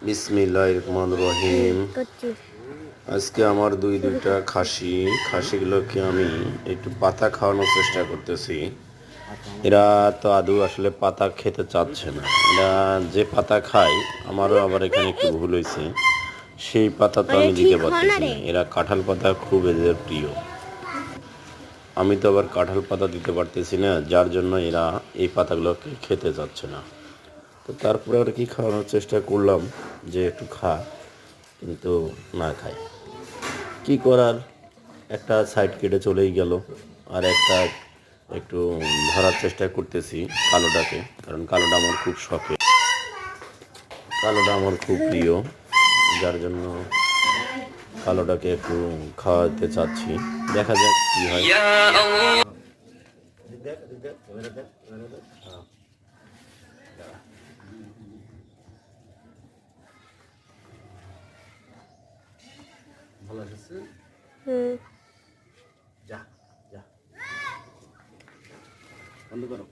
বিসমিল্লাহির রহমানির রহিম। আজকে আমার দুইটা খাসিগুলোকে আমি একটু পাতা খাওয়ানোর চেষ্টা করতেছি। এরা তো আদৌ আসলে পাতা খেতে চাচ্ছে না। এরা যে পাতা খায়, আমারও আবার এখানে একটু ভুল হয়েছে, সেই পাতা তো আমি দিতে পারতেছি না। এরা কাঁঠাল পাতা খুব এদের প্রিয়। আমি তো আবার কাঁঠাল পাতা দিতে পারতেছি না, যার জন্য এরা এই পাতাগুলোকে খেতে চাচ্ছে না। তো তারপরে আর কি খাওয়ানোর চেষ্টা করলাম যে একটু খা, কিন্তু না খায়। কি করার, একটা সাইড কেটে চলেই গেল। আর একটা একটু ধরার চেষ্টা করতেছি কালোটাকে, কারণ কালোটা আমার খুব শখে, কালোটা আমার খুব প্রিয়, যার জন্য কালোটাকে একটু খাওয়াতে চাচ্ছি। দেখা যাক কি হয়। ভালো আছে? যা যা বন্ধ করো।